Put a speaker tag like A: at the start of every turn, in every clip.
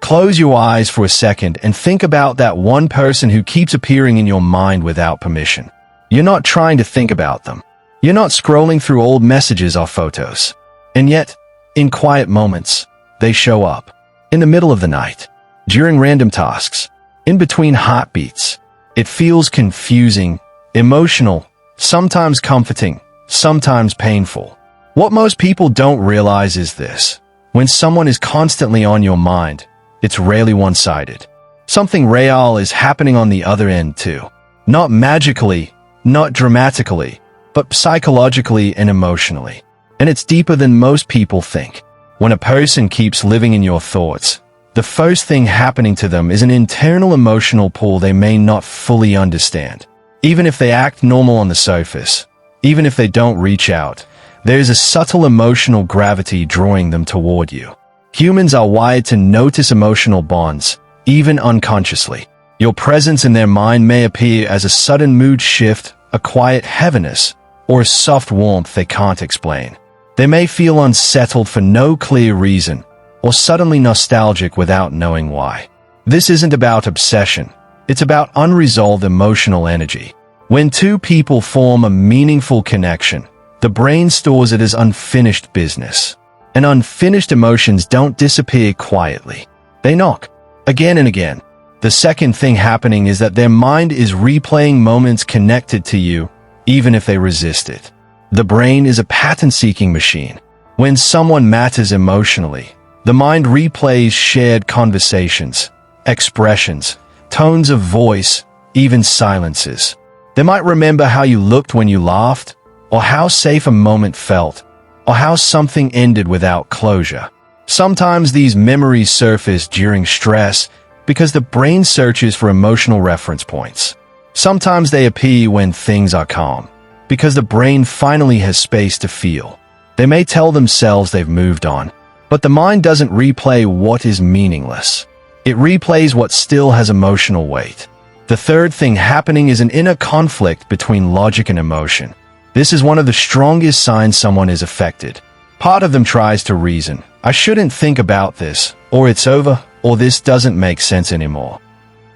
A: Close your eyes for a second and think about that one person who keeps appearing in your mind without permission. You're not trying to think about them. You're not scrolling through old messages or photos. And yet, in quiet moments, they show up. In the middle of the night, during random tasks, in between heartbeats. It feels confusing, emotional, sometimes comforting, sometimes painful. What most people don't realize is this. When someone is constantly on your mind, it's rarely one-sided. Something real is happening on the other end too. Not magically, not dramatically, but psychologically and emotionally. And it's deeper than most people think. When a person keeps living in your thoughts, the first thing happening to them is an internal emotional pull they may not fully understand. Even if they act normal on the surface, even if they don't reach out, there's a subtle emotional gravity drawing them toward you. Humans are wired to notice emotional bonds, even unconsciously. Your presence in their mind may appear as a sudden mood shift, a quiet heaviness, or a soft warmth they can't explain. They may feel unsettled for no clear reason, or suddenly nostalgic without knowing why. This isn't about obsession. It's about unresolved emotional energy. When two people form a meaningful connection, the brain stores it as unfinished business. And unfinished emotions don't disappear quietly. They knock, again and again. The second thing happening is that their mind is replaying moments connected to you, even if they resist it. The brain is a pattern-seeking machine. When someone matters emotionally, the mind replays shared conversations, expressions, tones of voice, even silences. They might remember how you looked when you laughed, or how safe a moment felt, or how something ended without closure. Sometimes these memories surface during stress because the brain searches for emotional reference points. Sometimes they appear when things are calm, because the brain finally has space to feel. They may tell themselves they've moved on, but the mind doesn't replay what is meaningless. It replays what still has emotional weight. The third thing happening is an inner conflict between logic and emotion. This is one of the strongest signs someone is affected. Part of them tries to reason, I shouldn't think about this, or it's over, or this doesn't make sense anymore.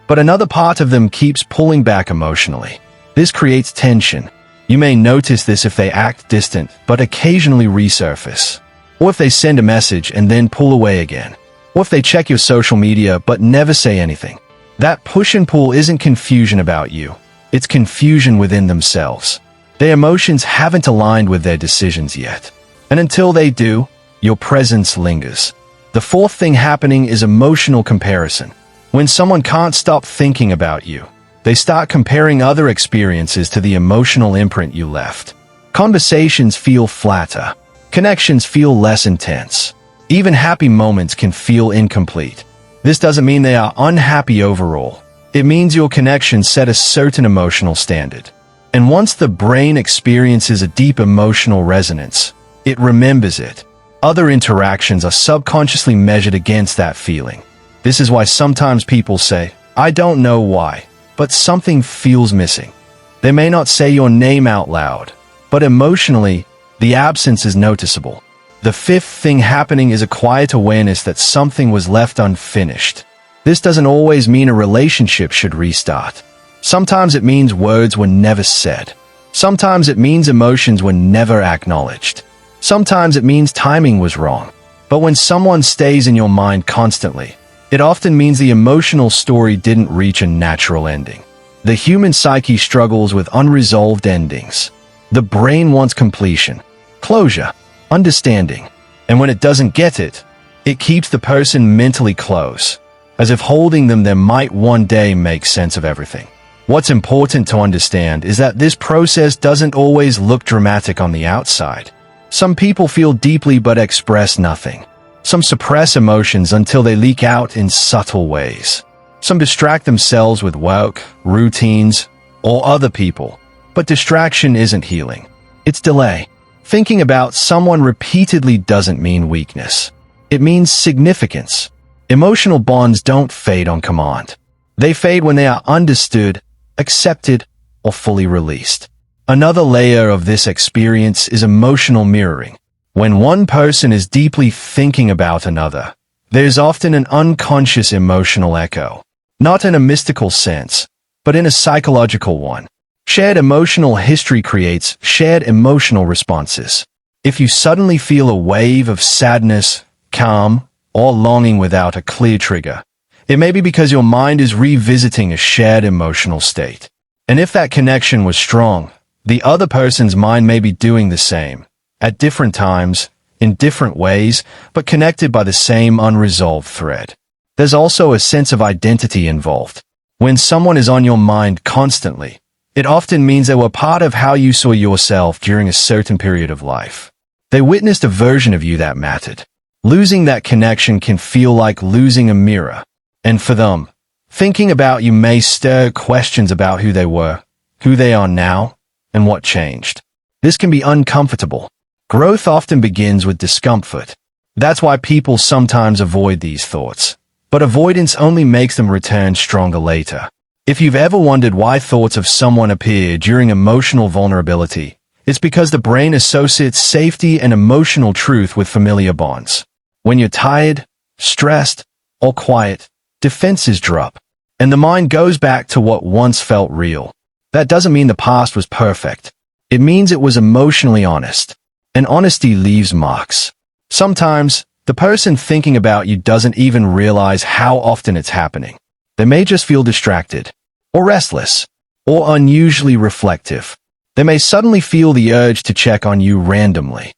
A: But another part of them keeps pulling back emotionally. This creates tension. You may notice this if they act distant, but occasionally resurface. Or if they send a message and then pull away again. Or if they check your social media but never say anything. That push and pull isn't confusion about you. It's confusion within themselves. Their emotions haven't aligned with their decisions yet. And until they do, your presence lingers. The fourth thing happening is emotional comparison. When someone can't stop thinking about you, they start comparing other experiences to the emotional imprint you left. Conversations feel flatter. Connections feel less intense. Even happy moments can feel incomplete. This doesn't mean they are unhappy overall. It means your connection set a certain emotional standard. And once the brain experiences a deep emotional resonance, it remembers it. Other interactions are subconsciously measured against that feeling. This is why sometimes people say, I don't know why, but something feels missing. They may not say your name out loud, but emotionally, the absence is noticeable. The fifth thing happening is a quiet awareness that something was left unfinished. This doesn't always mean a relationship should restart. Sometimes it means words were never said. Sometimes it means emotions were never acknowledged. Sometimes it means timing was wrong. But when someone stays in your mind constantly, it often means the emotional story didn't reach a natural ending. The human psyche struggles with unresolved endings. The brain wants completion, closure, understanding. And when it doesn't get it, it keeps the person mentally close, as if holding them there might one day make sense of everything. What's important to understand is that this process doesn't always look dramatic on the outside. Some people feel deeply but express nothing. Some suppress emotions until they leak out in subtle ways. Some distract themselves with work, routines, or other people. But distraction isn't healing. It's delay. Thinking about someone repeatedly doesn't mean weakness. It means significance. Emotional bonds don't fade on command. They fade when they are understood, accepted, or fully released. Another layer of this experience is emotional mirroring. When one person is deeply thinking about another, there's often an unconscious emotional echo, not in a mystical sense, but in a psychological one. Shared emotional history creates shared emotional responses. If you suddenly feel a wave of sadness, calm, or longing without a clear trigger, it may be because your mind is revisiting a shared emotional state. And if that connection was strong, the other person's mind may be doing the same, at different times, in different ways, but connected by the same unresolved thread. There's also a sense of identity involved. When someone is on your mind constantly, it often means they were part of how you saw yourself during a certain period of life. They witnessed a version of you that mattered. Losing that connection can feel like losing a mirror. And for them, thinking about you may stir questions about who they were, who they are now, and what changed. This can be uncomfortable. Growth often begins with discomfort. That's why people sometimes avoid these thoughts. But avoidance only makes them return stronger later. If you've ever wondered why thoughts of someone appear during emotional vulnerability, it's because the brain associates safety and emotional truth with familiar bonds. When you're tired, stressed, or quiet, defenses drop, and the mind goes back to what once felt real. That doesn't mean the past was perfect. It means it was emotionally honest. And honesty leaves marks. Sometimes, the person thinking about you doesn't even realize how often it's happening. They may just feel distracted, or restless, or unusually reflective. They may suddenly feel the urge to check on you randomly,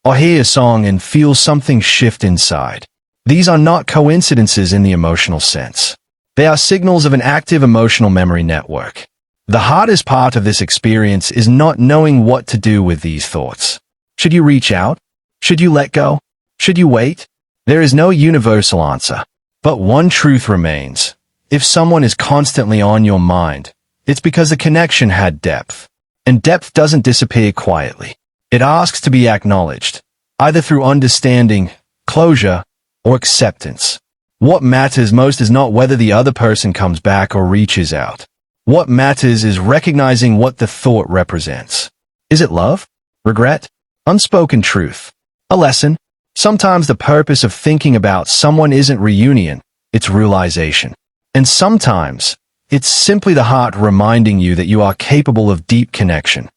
A: or hear a song and feel something shift inside. These are not coincidences in the emotional sense. They are signals of an active emotional memory network. The hardest part of this experience is not knowing what to do with these thoughts. Should you reach out? Should you let go? Should you wait? There is no universal answer. But one truth remains. If someone is constantly on your mind, it's because the connection had depth. And depth doesn't disappear quietly. It asks to be acknowledged, either through understanding, closure, or acceptance. What matters most is not whether the other person comes back or reaches out. What matters is recognizing what the thought represents. Is it love? Regret? Unspoken truth? A lesson? Sometimes the purpose of thinking about someone isn't reunion, it's realization. And sometimes, it's simply the heart reminding you that you are capable of deep connection.